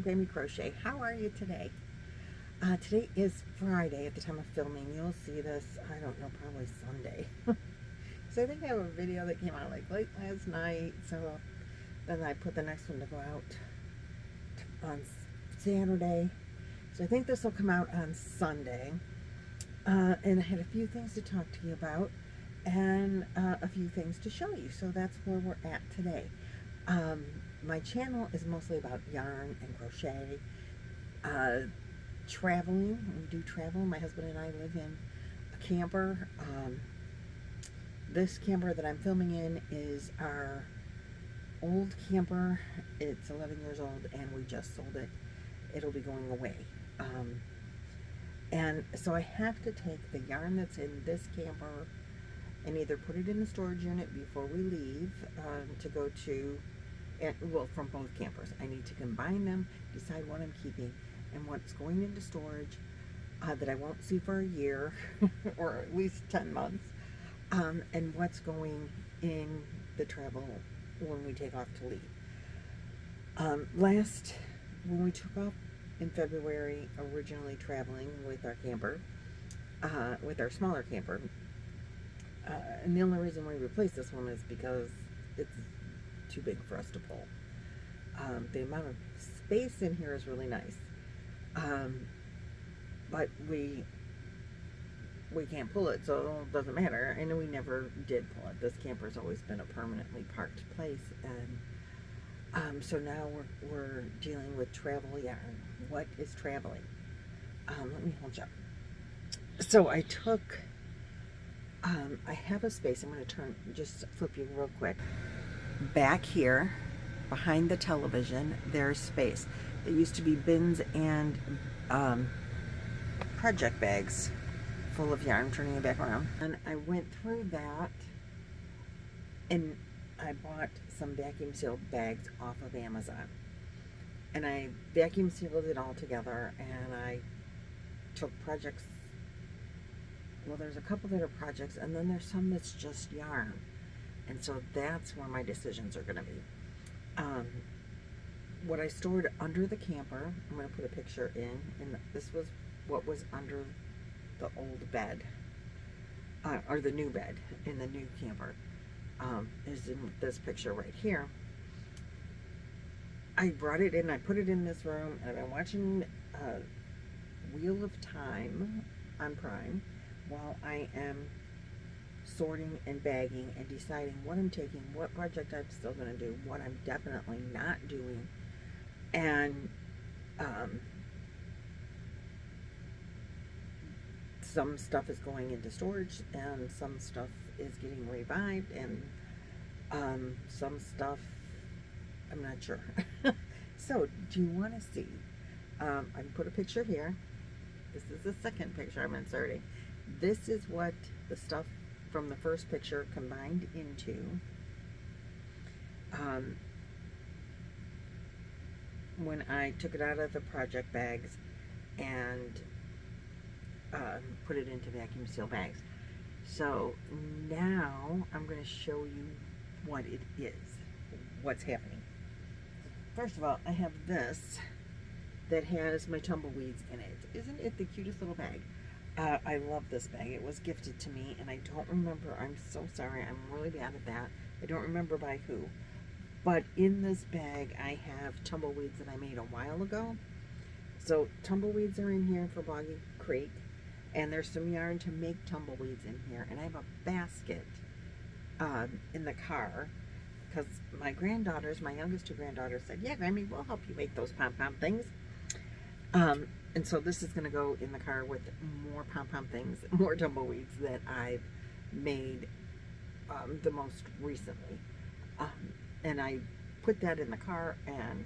Grammy Crochet. How are you today? Today is Friday at the time of filming. You'll see this, I don't know, probably Sunday. So I think I have a video that came out like late last night. So then I put the next one to go out on Saturday. So I think this will come out on Sunday. And I had a few things to talk to you about and a few things to show you. So that's where we're at today. My channel is mostly about yarn and crochet, traveling. We do travel. My husband and I live in a camper. This camper that I'm filming in is our old camper. It's 11 years old and we just sold it. It'll be going away. And so I have to take the yarn that's in this camper and either put it in the storage unit before we leave to go to, well, from both campers. I need to combine them, decide what I'm keeping and what's going into storage that I won't see for a year or at least 10 months, and what's going in the travel when we take off to leave. When we took off in February, originally traveling with our camper, with our smaller camper, and the only reason we replaced this one is because it's too big for us to pull. The amount of space in here is really nice, but we can't pull it, so it doesn't matter. And we never did pull it. This camper's always been a permanently parked place, and so now we're dealing with travel yarn. What is traveling? Let me hold you up. So I took, I have a space. I'm going to just flip you real quick. Back here, behind the television, there's space. It used to be bins and project bags full of yarn. I'm turning it back around. And I went through that and I bought some vacuum sealed bags off of Amazon. And I vacuum sealed it all together and I took projects. Well, there's a couple that are projects and then there's some that's just yarn. And so that's where my decisions are going to be. What I stored under the camper, I'm going to put a picture in, and this was what was under the old bed, or the new bed in the new camper, is in this picture right here. I brought it in, I put it in this room, and I've been watching Wheel of Time on Prime while I am sorting and bagging and deciding what I'm taking, what project I'm still going to do, what I'm definitely not doing, and some stuff is going into storage and some stuff is getting revived, and some stuff I'm not sure. So do you want to see, I put a picture here. This is the second picture I'm inserting. This is what the stuff from the first picture combined into. When I took it out of the project bags and put it into vacuum seal bags. So now I'm going to show you what it is, what's happening. First of all, I have this that has my tumbleweeds in it. Isn't it the cutest little bag? I love this bag. It was gifted to me and I don't remember. I'm so sorry. I'm really bad at that. I don't remember by who. But in this bag I have tumbleweeds that I made a while ago. So tumbleweeds are in here for Boggy Creek. And there's some yarn to make tumbleweeds in here. And I have a basket in the car. Because my granddaughters, my youngest two granddaughters said, yeah, Grammy, we'll help you make those pom-pom things. And so this is going to go in the car with more pom-pom things, more tumbleweeds that I've made the most recently. And I put that in the car, and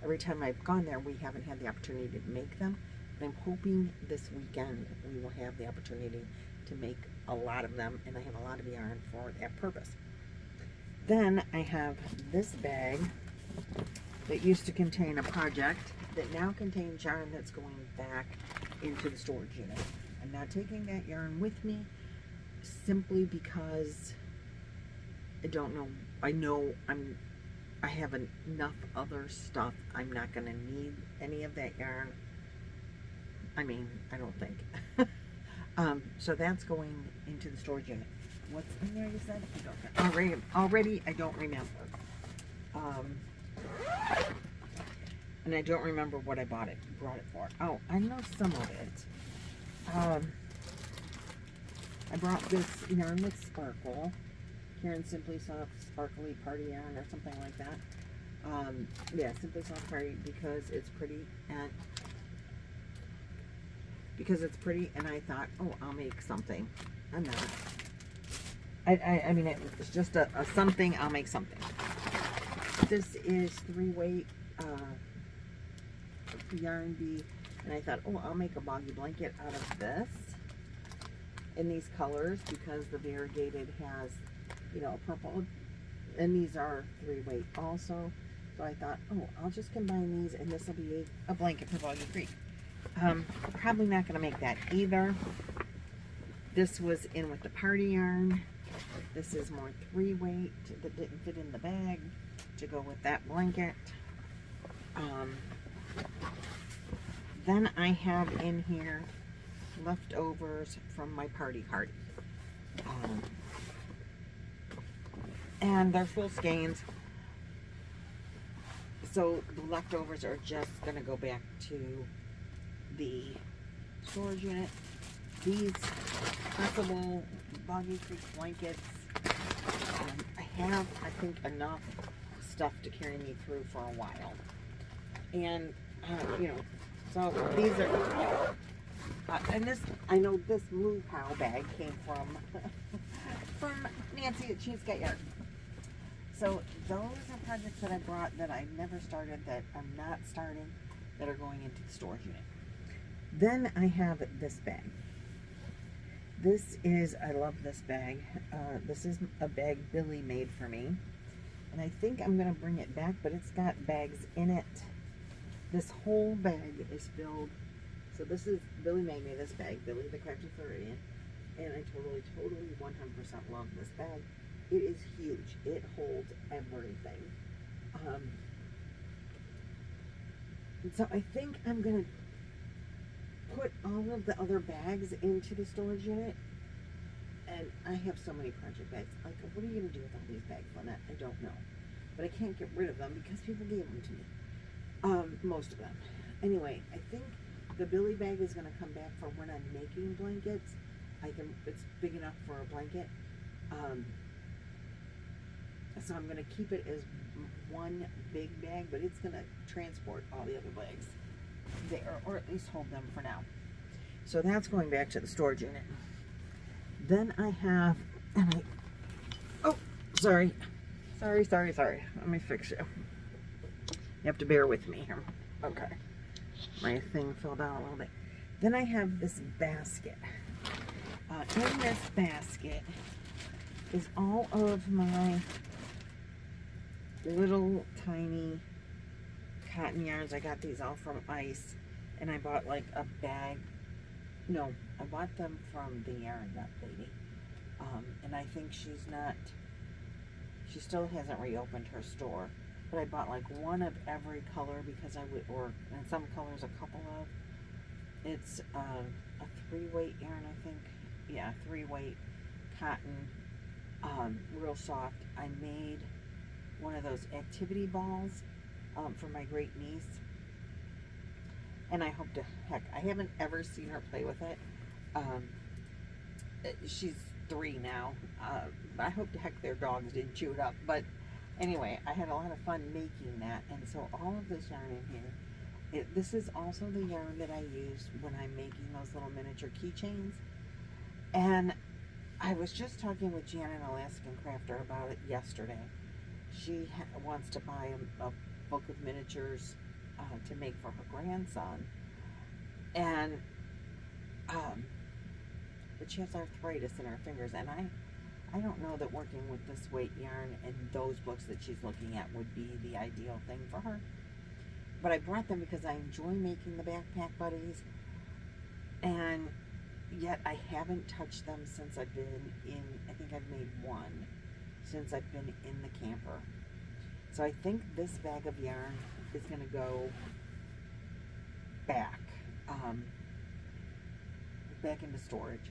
every time I've gone there, we haven't had the opportunity to make them. But I'm hoping this weekend we will have the opportunity to make a lot of them, and I have a lot of yarn for that purpose. Then I have this bag that used to contain a project that now contains yarn that's going back into the storage unit. I'm not taking that yarn with me simply because I don't know. I know I'm I have enough other stuff. I'm not going to need any of that yarn. I mean, I don't think. So that's going into the storage unit. What's in there, you said? I don't know. Already, I don't remember. And I don't remember what I brought it for. Oh, I know some of it. I brought this yarn with sparkle. Karen Simply Soft Sparkly Party Yarn or something like that. Yeah, Simply Soft Party because it's pretty and I thought, oh, I'll make something. I'm not. I mean, it's just a something. I'll make something. This is 3-weight yarn bee, and I thought, oh, I'll make a boggy blanket out of this in these colors because the variegated has, you know, purple, and these are 3-weight also. So I thought, oh, I'll just combine these, and this will be a blanket for Boggy Creek. Probably not going to make that either. This was in with the party yarn. This is more 3-weight that didn't fit in the bag to go with that blanket. Then I have in here leftovers from my party card. And they're full skeins. So the leftovers are just going to go back to the storage unit. These pressable Boggy Creek blankets, I have, I think, enough stuff to carry me through for a while. And, you know, so these are, and this, I know this Moo Pow bag came from Nancy at She's Got Yarn. So those are projects that I brought that I never started, that I'm not starting, that are going into the storage unit. Then I have this bag. This is, I love this bag. This is a bag Billie made for me. And I think I'm going to bring it back, but it's got bags in it. This whole bag is filled. So this is, Billie made me this bag, Billie the Crafty Floridian. And I totally 100% love this bag. It is huge. It holds everything. So I think I'm going to put all of the other bags into the storage unit. And I have so many project bags. Like, what are you going to do with all these bags, Lynette? I don't know. But I can't get rid of them because people gave them to me. Most of them. Anyway, I think the Billie bag is going to come back for when I'm making blankets. It's big enough for a blanket. So I'm going to keep it as one big bag, but it's going to transport all the other bags there, or at least hold them for now. So that's going back to the storage unit. Then I have, oh, sorry. Let me fix you. You have to bear with me here. Okay. My thing fell down a little bit. Then I have this basket. In this basket is all of my little tiny cotton yarns. I got these all from Ice, and I bought like a bag. No, I bought them from the yarn nut lady. And I think she still hasn't reopened her store. But I bought like one of every color because and some colors a couple of. It's a 3-weight yarn, I think. Yeah, 3-weight cotton, real soft. I made one of those activity balls for my great niece, and I hope to heck, I haven't ever seen her play with it. She's 3 now. I hope to heck their dogs didn't chew it up, but anyway, I had a lot of fun making that. And so all of this yarn in here, this is also the yarn that I use when I'm making those little miniature keychains. And I was just talking with Jan, an Alaskan crafter, about it yesterday. She wants to buy a book of miniatures to make for her grandson. And but she has arthritis in her fingers, and I don't know that working with this weight yarn and those books that she's looking at would be the ideal thing for her. But I brought them because I enjoy making the backpack buddies, and yet I haven't touched them since I've been in, I think I've made one since I've been in the camper. So I think this bag of yarn is going to go back, back into storage.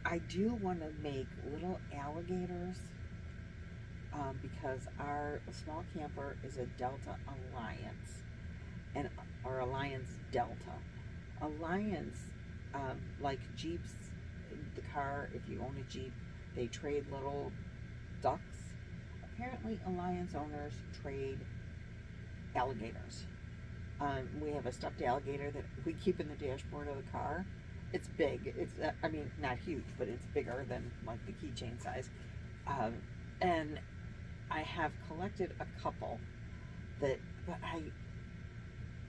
I do want to make little alligators because our small camper is a Delta Alliance, and our Alliance Delta. Alliance, like Jeeps, the car, if you own a Jeep, they trade little ducks. Apparently Alliance owners trade alligators. We have a stuffed alligator that we keep in the dashboard of the car. It's big. It's, I mean, not huge, but it's bigger than like the keychain size. And I have collected a couple that, but I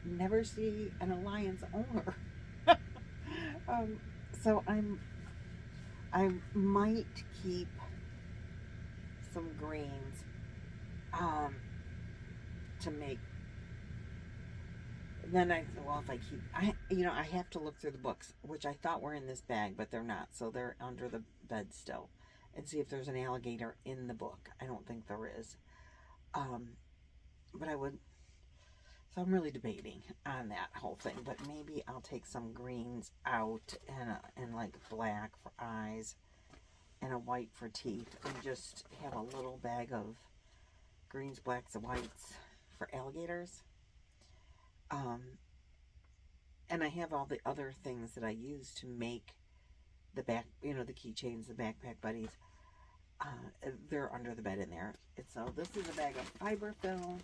never see an Alliance owner. So I might keep some greens to make. Then if I keep, I have to look through the books, which I thought were in this bag, but they're not. So they're under the bed still, and see if there's an alligator in the book. I don't think there is. But I would. So I'm really debating on that whole thing, but maybe I'll take some greens out and like black for eyes and a white for teeth, and just have a little bag of greens, blacks, and whites for alligators. And I have all the other things that I use to make the back, the keychains, the backpack buddies. They're under the bed in there. So this is a bag of fiber fill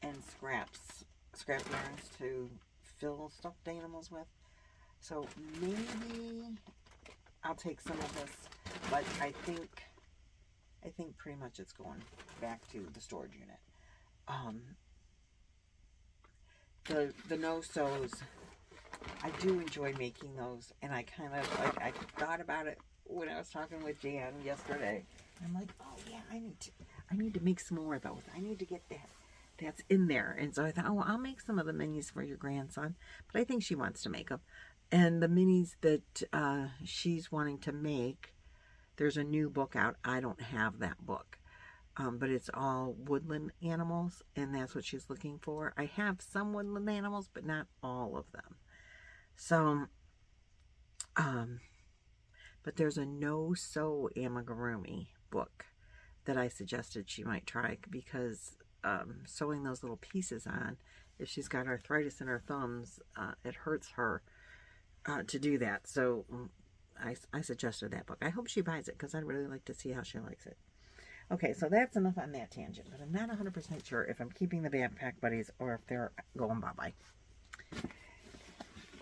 and scrap yarns to fill stuffed animals with. So maybe I'll take some of this, but I think pretty much it's going back to the storage unit. The no-sews, I do enjoy making those, and I kind of I thought about it when I was talking with Jan yesterday. I'm like, oh yeah, I need to make some more of those. I need to get that's in there. And so I thought, oh, I'll make some of the minis for your grandson, but I think she wants to make them. And the minis that she's wanting to make, there's a new book out. I don't have that book. But it's all woodland animals, and that's what she's looking for. I have some woodland animals, but not all of them. So, but there's a no-sew amigurumi book that I suggested she might try, because sewing those little pieces on, if she's got arthritis in her thumbs, it hurts her to do that. So I suggested that book. I hope she buys it, because I'd really like to see how she likes it. Okay, so that's enough on that tangent, but I'm not 100% sure if I'm keeping the backpack buddies or if they're going bye-bye.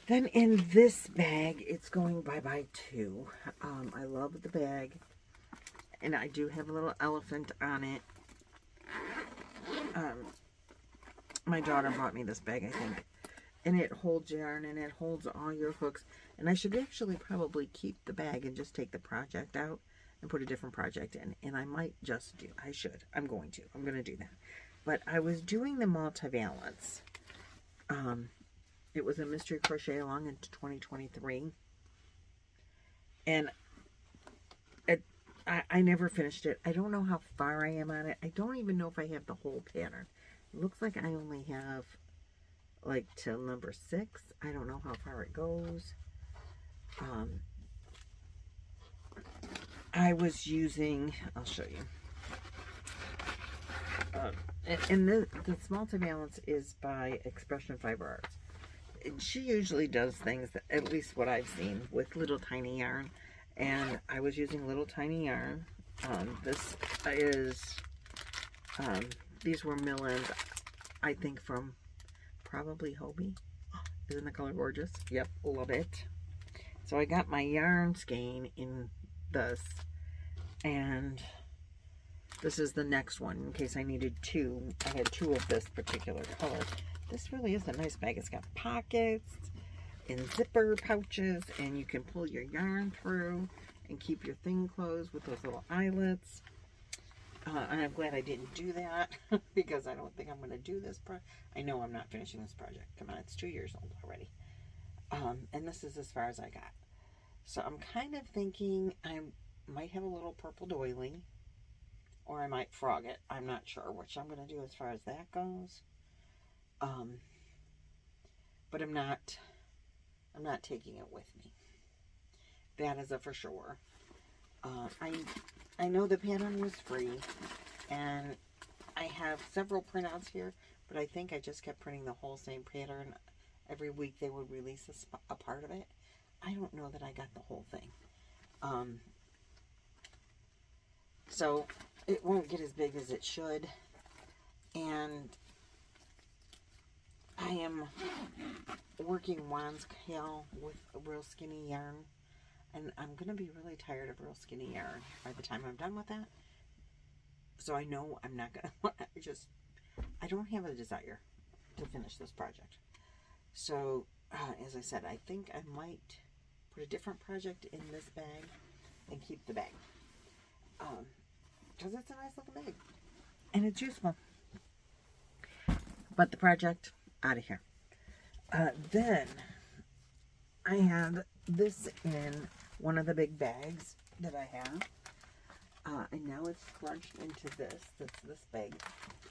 Then in this bag, it's going bye-bye too. I love the bag, and I do have a little elephant on it. My daughter bought me this bag, I think, and it holds yarn, and it holds all your hooks, and I should actually probably keep the bag and just take the project out and put a different project in, and I'm going to do that. But I was doing the multivalence. It was a mystery crochet along into 2023, and I never finished it. I don't know how far I am on it. I don't even know if I have the whole pattern. It looks like I only have like till number 6. I don't know how far it goes. I was using, I'll show you. And the multivalence is by Expression Fiber Arts. And she usually does things, that, at least what I've seen, with little tiny yarn. And I was using little tiny yarn. This is, these were mill ends, I think from probably Hobie. Isn't the color gorgeous? Yep, love it. So I got my yarn skein in this, and this is the next one in case I needed 2. I had 2 of this particular color. This really is a nice bag. It's got pockets and zipper pouches, and you can pull your yarn through and keep your thing closed with those little eyelets. And I'm glad I didn't do that because I don't think I'm going to do this I know I'm not finishing this project. Come on, it's 2 years old already. And this is as far as I got. So I'm kind of thinking I might have a little purple doily or I might frog it. I'm not sure which I'm going to do as far as that goes. But I'm not taking it with me. That is a for sure. I know the pattern was free, and I have several printouts here, but I think I just kept printing the whole same pattern. Every week they would release a part of it. I don't know that I got the whole thing. So it won't get as big as it should. And I am working Wands Kale with a real skinny yarn. And I'm going to be really tired of real skinny yarn by the time I'm done with that. So I know I'm not going to, I don't have a desire to finish this project. So, as I said, I think I might put a different project in this bag and keep the bag. Because it's a nice looking bag. And it's useful. But the project, out of here. Then, I have this in one of the big bags that I have. And now it's scrunched into this. That's this bag.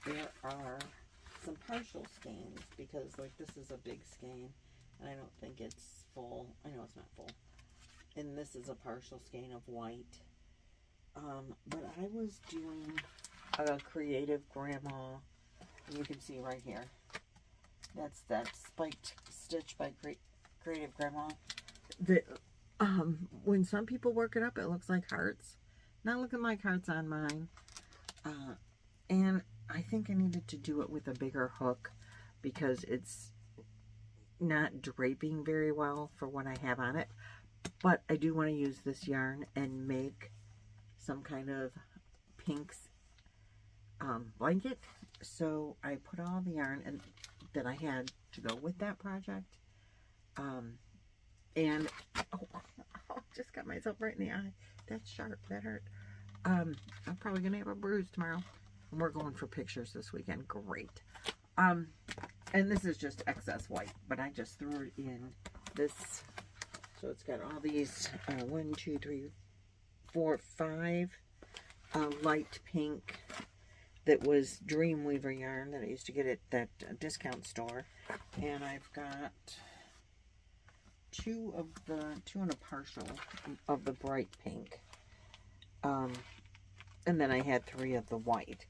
There are some partial skeins because, like, this is a big skein. And I don't think it's full. I know it's not full. And this is a partial skein of white. But I was doing a creative grandma. You can see right here. That's that spiked stitch by Creative Grandma. When some people work it up, it looks like hearts. Not looking like hearts on mine. And I think I needed to do it with a bigger hook because it's not draping very well for what I have on it. But I do want to use this yarn and make some kind of pinks blanket. So I put all the yarn that I had to go with that project. And I just got myself right in the eye. That's sharp. That hurt. I'm probably going to have a bruise tomorrow. And we're going for pictures this weekend. Great. And this is just excess white, but I just threw it in this. So it's got all these 1, 2, 3, 4, 5 light pink that was Dreamweaver yarn that I used to get at that discount store. And I've got two and a partial of the bright pink. And then I had 3 of the white.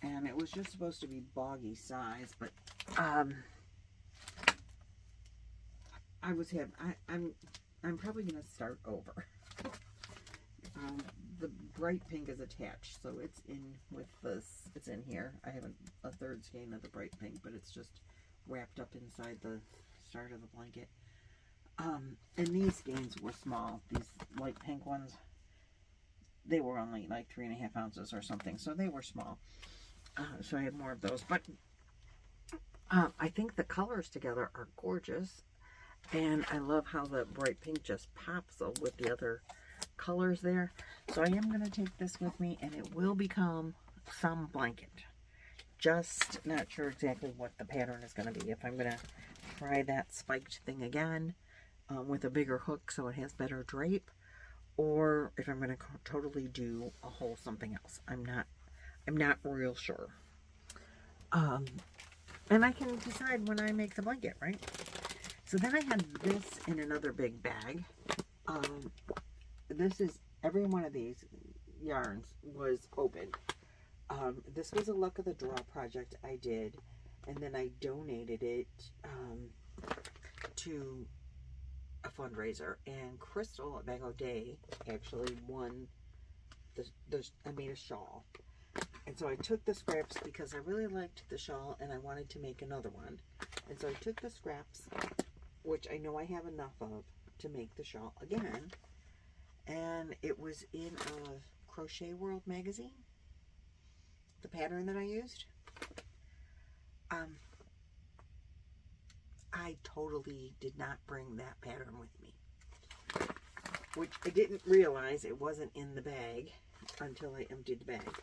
And it was just supposed to be boggy size, but I'm probably gonna start over. The bright pink is attached, so it's in with this. It's in here. I have a third skein of the bright pink, but it's just wrapped up inside the start of the blanket. And these skeins were small. These light pink ones, they were only like 3.5 ounces or something, so they were small. So I had more of those, but I think the colors together are gorgeous, and I love how the bright pink just pops with the other colors there. So I am going to take this with me, and it will become some blanket. Just not sure exactly what the pattern is going to be. If I'm going to try that spiked thing again with a bigger hook so it has better drape, or if I'm going to totally do a whole something else. I'm not real sure. And I can decide when I make the blanket, right? So then I had this in another big bag. This is, every one of these yarns was open. This was a luck of the draw project I did, and then I donated it to a fundraiser, and Crystal at Bag O' Day actually won I made a shawl. And so I took the scraps because I really liked the shawl and I wanted to make another one. And so I took the scraps, which I know I have enough of, to make the shawl again. And it was in a Crochet World magazine, the pattern that I used. I totally did not bring that pattern with me, which I didn't realize it wasn't in the bag until I emptied the bag.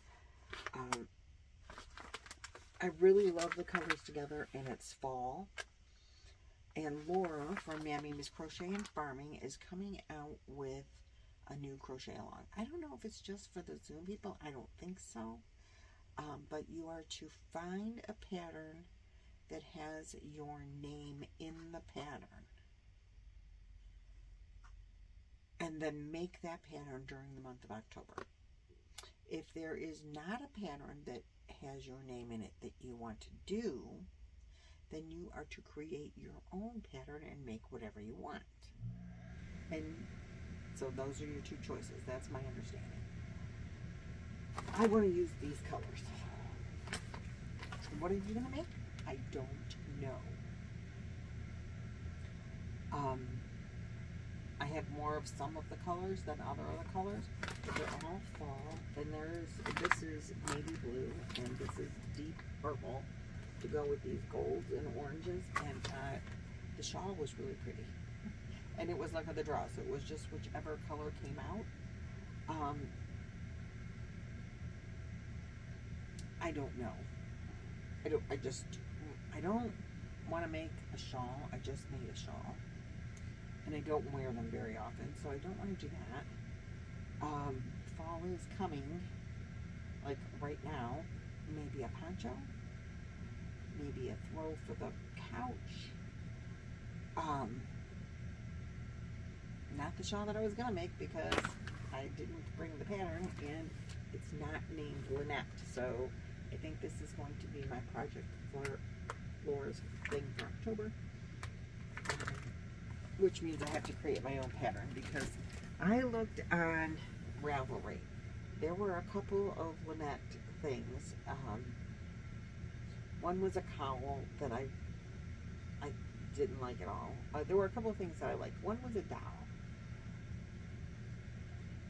I really love the colors together, and it's fall. And Laura from Mammy Miss Crochet and Farming is coming out with a new crochet along. I don't know if it's just for the Zoom people. I don't think so. But you are to find a pattern that has your name in the pattern. And then make that pattern during the month of October. If there is not a pattern that has your name in it that you want to do, then you are to create your own pattern and make whatever you want. And so those are your two choices. That's my understanding. I want to use these colors. What are you going to make? I don't know. I have more of some of the colors than other colors, but they're all fall. And this is navy blue, and this is deep purple to go with these golds and oranges. And the shawl was really pretty, and it was luck of the draw, so it was just whichever color came out. I don't know. I don't want to make a shawl. I just made a shawl. And I don't wear them very often, so I don't want to do that. Fall is coming, like right now. Maybe a poncho, maybe a throw for the couch. Not the shawl that I was gonna make because I didn't bring the pattern, and it's not named Lynette, so I think this is going to be my project for Laura's thing for October. Which means I have to create my own pattern, because I looked on Ravelry. There were a couple of Lynette things. One was a cowl that I didn't like at all. There were a couple of things that I liked. One was a doll.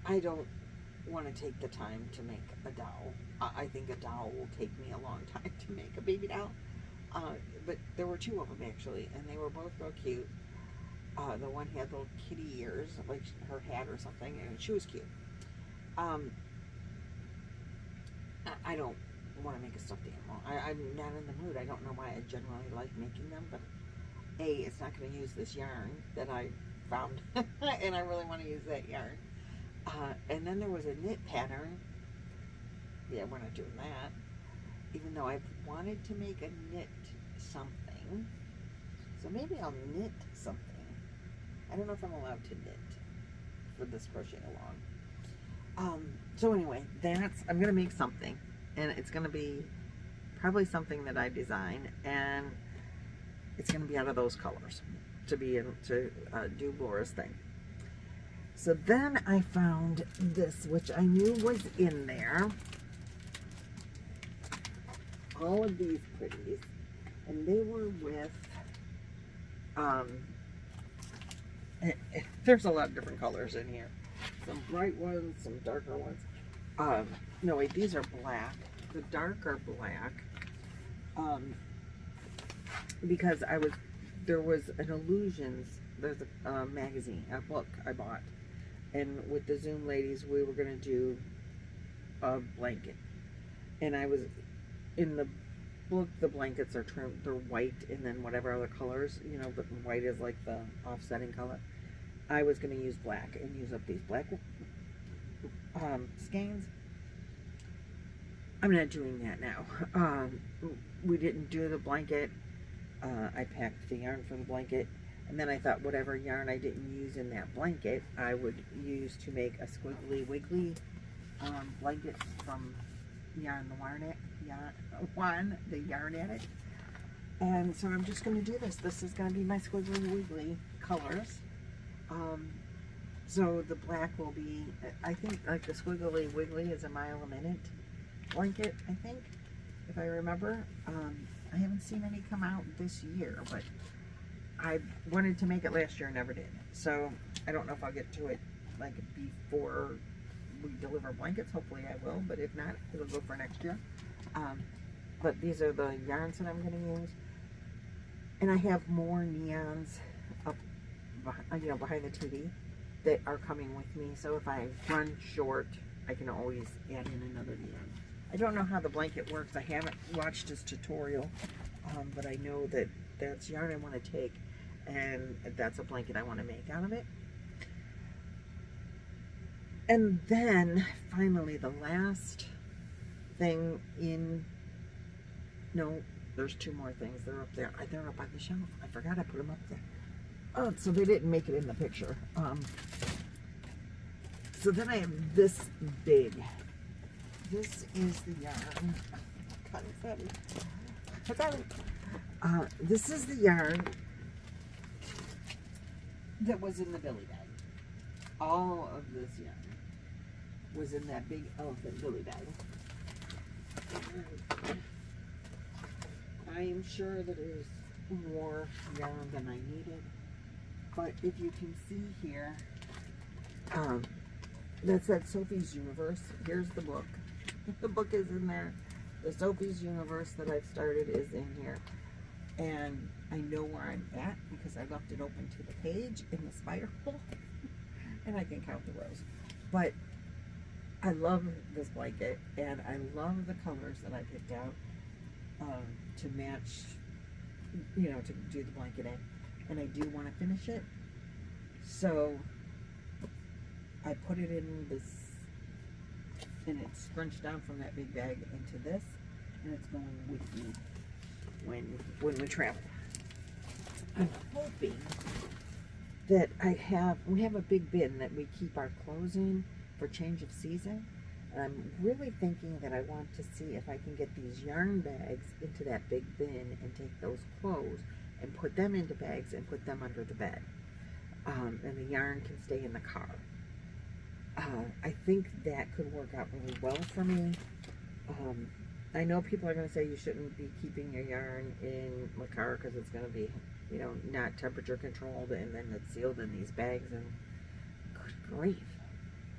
I don't want to take the time to make a doll. I think a doll will take me a long time to make a baby doll. But there were two of them actually, and they were both real cute. The one had little kitty ears, like her hat or something, and she was cute. I don't want to make a stuffed animal. I'm not in the mood. I don't know why I generally like making them, but A, it's not going to use this yarn that I found, and I really want to use that yarn. And then there was a knit pattern. Yeah, we're not doing that. Even though I've wanted to make a knit something. So maybe I'll knit something. I don't know if I'm allowed to knit for this crochet along. So anyway, I'm going to make something. And it's going to be probably something that I design. And it's going to be out of those colors to be able to do Laura's thing. So then I found this, which I knew was in there. All of these pretties. And they were with, there's a lot of different colors in here. Some bright ones, some darker ones. No wait, these are black. The dark are black. Because there was an Illusions, there's a magazine, a book I bought. And with the Zoom ladies, we were going to do a blanket. And I was, in the book, the blankets are trimmed, they're white, and then whatever other colors, you know, but white is like the offsetting color. I was going to use black and use up these black skeins. I'm not doing that now. We didn't do the blanket. I packed the yarn for the blanket, and then I thought whatever yarn I didn't use in that blanket, I would use to make a squiggly wiggly blanket from Yarn the Yarn Addict. And so I'm just going to do this. This is going to be my squiggly wiggly colors. So the black will be, I think, like the squiggly wiggly is a mile a minute blanket, I think, if I remember. I haven't seen any come out this year, but I wanted to make it last year and never did. So I don't know if I'll get to it like before we deliver blankets. Hopefully I will, but if not, it'll go for next year. But these are the yarns that I'm going to use. And I have more neons up behind the TV that are coming with me. So if I run short, I can always add in another neon. I don't know how the blanket works. I haven't watched his tutorial, but I know that that's yarn I want to take, and that's a blanket I want to make out of it. And then finally the last thing in, no, there's two more things. They're up there. They're up on the shelf. I forgot I put them up there. Oh, so they didn't make it in the picture. So then I have this big. This is the yarn. God, it's heavy. I got it. This is the yarn that was in the Billy bag. All of this yarn was in that big elephant Billy bag. I am sure that there's more yarn than I needed, but if you can see here, that's that Sophie's Universe. Here's the book. The book is in there. The Sophie's Universe that I've started is in here. And I know where I'm at because I left it open to the page in the spiral. And I can count the rows. But I love this blanket, and I love the colors that I picked out to match, you know, to do the blanket in. And I do want to finish it. So I put it in this, and it's scrunched down from that big bag into this, and it's going with me when we travel. I'm hoping that we have a big bin that we keep our clothes in for change of season. And I'm really thinking that I want to see if I can get these yarn bags into that big bin and take those clothes and put them into bags and put them under the bed. And the yarn can stay in the car. I think that could work out really well for me. I know people are going to say you shouldn't be keeping your yarn in the car because it's going to be, you know, not temperature controlled, and then it's sealed in these bags, and good grief,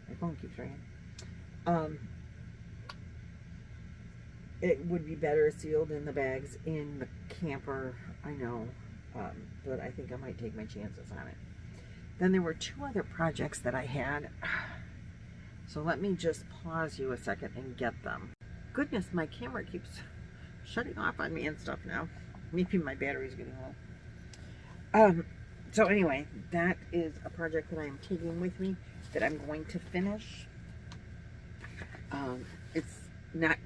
my phone keeps ringing. It would be better sealed in the bags in the camper, I know, but I think I might take my chances on it. Then there were two other projects that I had, so let me just pause you a second and get them. Goodness, my camera keeps shutting off on me and stuff now. Maybe my battery's getting low. So anyway, that is a project that I'm taking with me that I'm going to finish. It's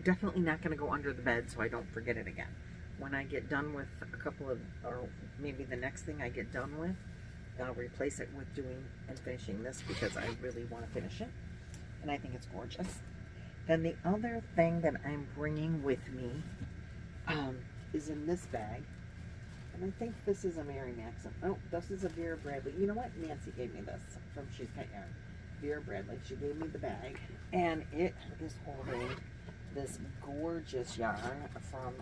definitely not going to go under the bed, so I don't forget it again. When I get done with a couple of, or maybe the next thing I get done with, I'll replace it with doing and finishing this because I really want to finish it, and I think it's gorgeous. Then the other thing that I'm bringing with me is in this bag, and I think this is a Mary Maxim. Oh, this is a Vera Bradley. You know what? Nancy gave me this from She's Got Yarn. Vera Bradley. She gave me the bag, and it is holding this gorgeous yarn from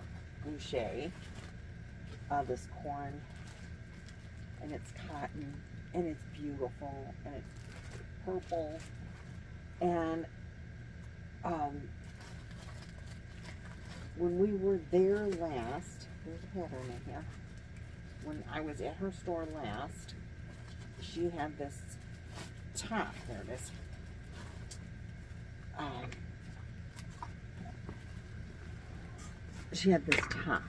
Crochet, this corn, and it's cotton, and it's beautiful, and it's purple, and when we were there last, there's a pattern in here. When I was at her store last, she had this top. There it is. She had this top.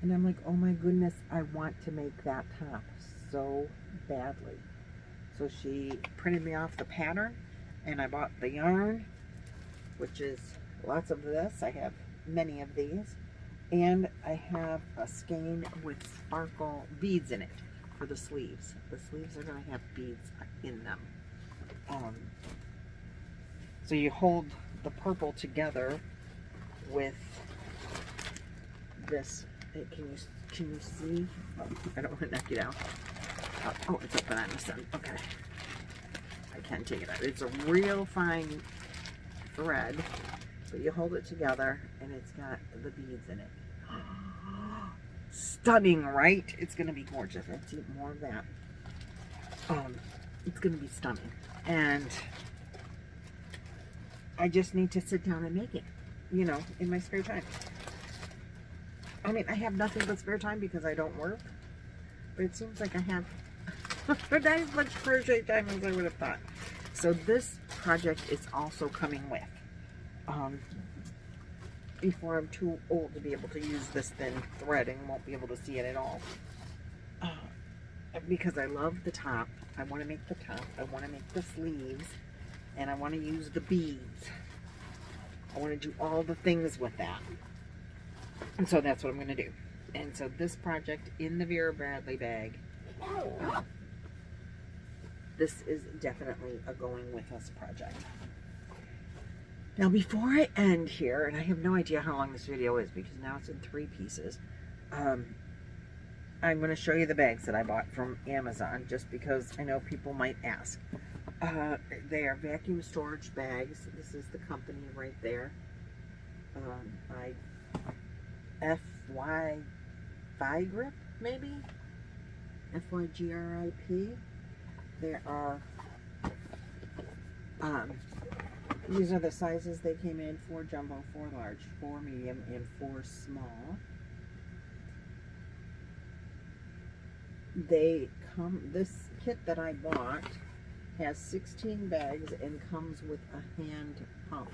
And I'm like, oh my goodness, I want to make that top so badly. So she printed me off the pattern, and I bought the yarn, which is lots of this. I have many of these. And I have a skein with sparkle beads in it for the sleeves. The sleeves are going to have beads in them. So you hold the purple together with this. Can you see? Oh, I don't want to knock you down. Oh, it's up on the sun. Okay. I can take it out. It's a real fine thread, but you hold it together and it's got the beads in it. Stunning, right? It's going to be gorgeous. Let's eat more of that. It's going to be stunning. And I just need to sit down and make it, you know, in my spare time. I mean, I have nothing but spare time because I don't work, but it seems like I have not as much crochet time as I would have thought. So this project is also coming with, before I'm too old to be able to use this thin thread and won't be able to see it at all. Because I love the top. I want to make the top. I want to make the sleeves. and I want to use the beads. I want to do all the things with that. And so that's what I'm going to do. And so this project in the Vera Bradley bag, this is definitely a going with us project. Now before I end here, and I have no idea how long this video is because now it's in 3 pieces, I'm going to show you the bags that I bought from Amazon just because I know people might ask. They are vacuum storage bags. This is the company right there. Grip, maybe? FYGRIP. There are, these are the sizes they came in: 4 jumbo, 4 large, 4 medium, and 4 small. They come, this kit that I bought has 16 bags and comes with a hand pump.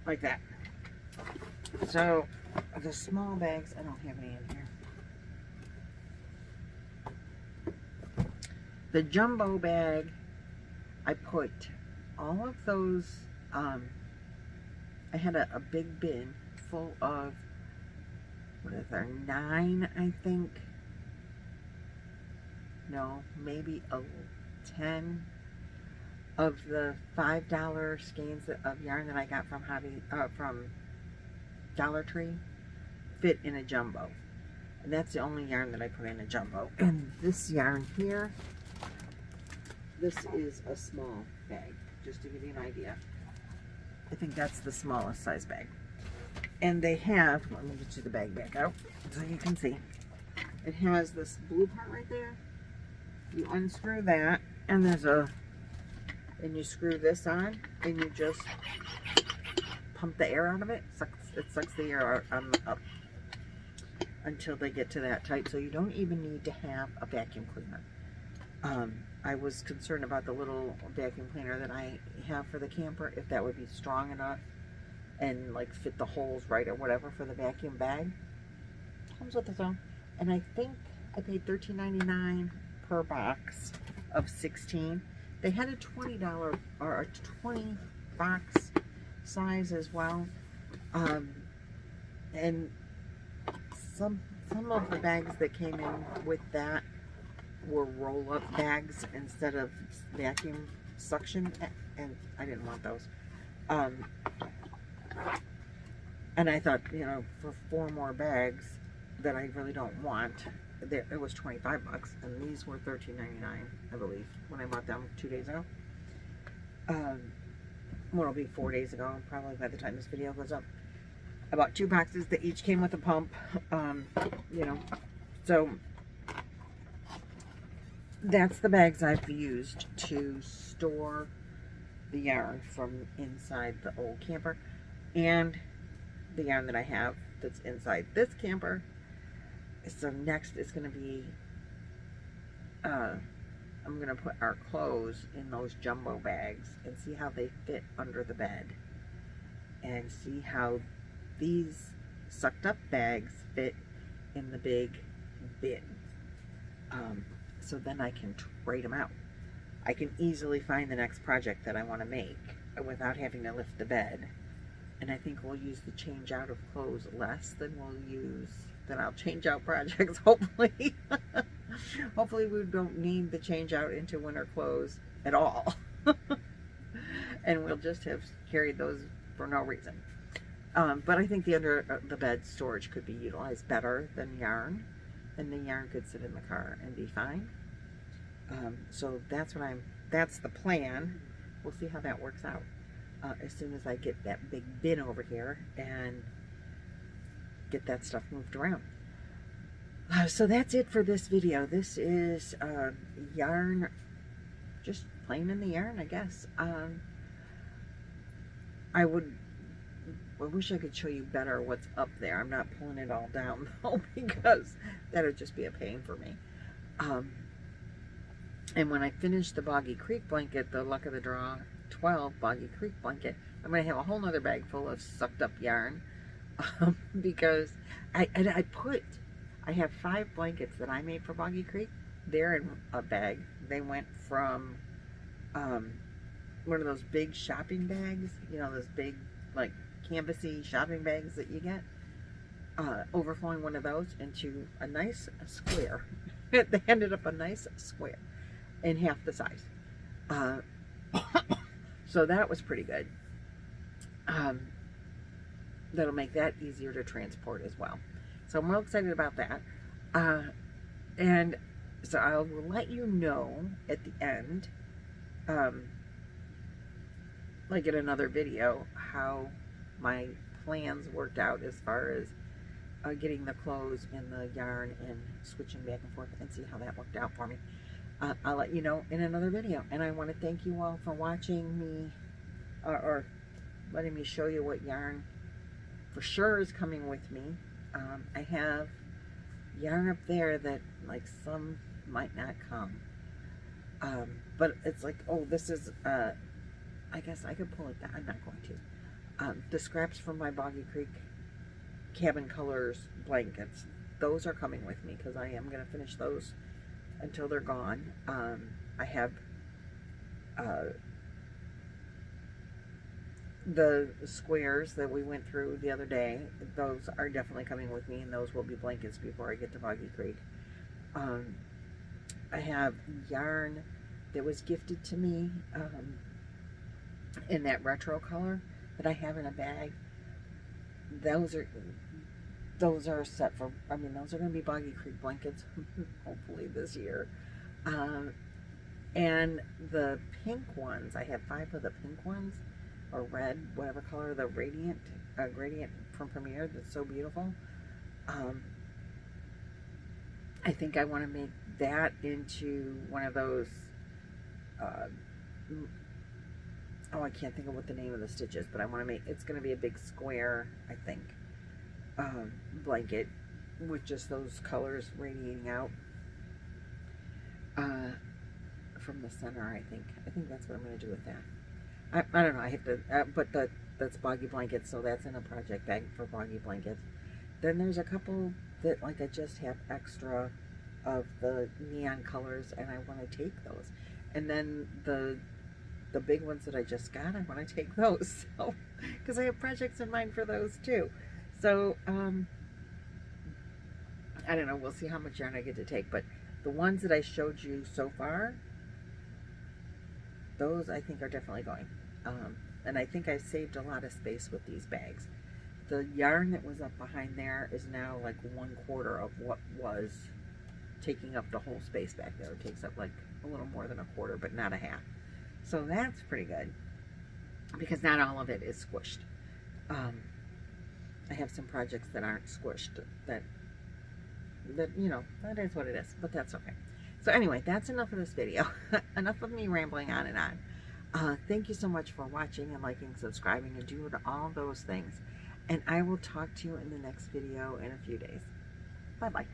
Like that. So, the small bags, I don't have any in here. The jumbo bag, I put all of those, I had a big bin full of, what is there, 9, I think. No, maybe 10 of the $5 skeins of yarn that I got from from Dollar Tree fit in a jumbo. And that's the only yarn that I put in a jumbo. And this yarn here, this is a small bag, just to give you an idea. I think that's the smallest size bag. And they have, let me get you the bag back out so you can see. It has this blue part right there. You unscrew that, and there's and you screw this on, and you just pump the air out of it. It sucks the air up until they get to that tight, so you don't even need to have a vacuum cleaner. I was concerned about the little vacuum cleaner that I have for the camper, if that would be strong enough and like fit the holes right or whatever for the vacuum bag. Comes with its own. And I think I paid $13.99 per box of 16. They had a $20 or a 20 box size as well. And some of the bags that came in with that were roll-up bags instead of vacuum suction, and I didn't want those. And I thought, you know, for 4 more bags that I really don't want, it was 25 bucks, and these were $13.99, I believe, when I bought them 2 days ago. Well, it'll be 4 days ago, probably by the time this video goes up. I bought 2 boxes that each came with a pump, you know, so that's the bags I've used to store the yarn from inside the old camper, and the yarn that I have that's inside this camper. So next is going to be, I'm going to put our clothes in those jumbo bags and see how they fit under the bed, and see how these sucked up bags fit in the big bin. So then I can trade them out. I can easily find the next project that I want to make without having to lift the bed. And I think we'll use the change out of clothes less than I'll change out projects, hopefully. Hopefully we don't need the change out into winter clothes at all. And we'll just have carried those for no reason. But I think the under the bed storage could be utilized better than yarn. And the yarn could sit in the car and be fine. So that's the plan. We'll see how that works out. As soon as I get that big bin over here and get that stuff moved around. So that's it for this video. This is yarn, just plain in the yarn, I guess. I wish I could show you better what's up there. I'm not pulling it all down though, because that would just be a pain for me. And when I finish the Boggy Creek Blanket, the Luck of the Draw 12 Boggy Creek Blanket, I'm going to have a whole nother bag full of sucked up yarn. Because I have 5 blankets that I made for Boggy Creek. They're in a bag. They went from one of those big shopping bags, you know, those big, like, canvasy shopping bags that you get, overflowing one of those into a nice square. They ended up a nice square in half the size. So that was pretty good. That'll make that easier to transport as well. So I'm real excited about that. And so I will let you know at the end, like in another video, how my plans worked out as far as getting the clothes and the yarn and switching back and forth, and see how that worked out for me. I'll let you know in another video. And I want to thank you all for watching me, or letting me show you what yarn for sure is coming with me. I have yarn up there that, like, some might not come. But it's like, oh, this is, I guess I could pull it down. I'm not going to. The scraps from my Boggy Creek Cabin Colors blankets, those are coming with me because I am going to finish those until they're gone. I have the squares that we went through the other day. Those are definitely coming with me, and those will be blankets before I get to Boggy Creek. I have yarn that was gifted to me in that retro color that I have in a bag. Those are set for, I mean, those are going to be Boggy Creek blankets hopefully this year. And the pink ones, I have 5 of the pink ones, or red, whatever color, the Radiant Gradient from Premier, that's so beautiful. I think I want to make that into one of those, oh, I can't think of what the name of the stitch is, but I want to make, it's going to be a big square, I think, blanket with just those colors radiating out from the center. I think that's what I'm going to do with that. I don't know, I have to, but that's Boggy Blankets, so that's in a project bag for Boggy Blankets. Then there's a couple that, like, I just have extra of the neon colors, and I want to take those. And then the big ones that I just got, I want to take those, so, because I have projects in mind for those too. So I don't know, we'll see how much yarn I get to take, but the ones that I showed you so far, those I think are definitely going. And I think I saved a lot of space with these bags. The yarn that was up behind there is now like 1/4 of what was taking up the whole space back there. It takes up like a little more than 1/4, but not a half. So that's pretty good, because not all of it is squished. I have some projects that aren't squished, that you know, that is what it is, but that's okay. So anyway, that's enough of this video. Enough of me rambling on and on. Thank you so much for watching and liking, subscribing, and doing all those things. And I will talk to you in the next video in a few days. Bye-bye.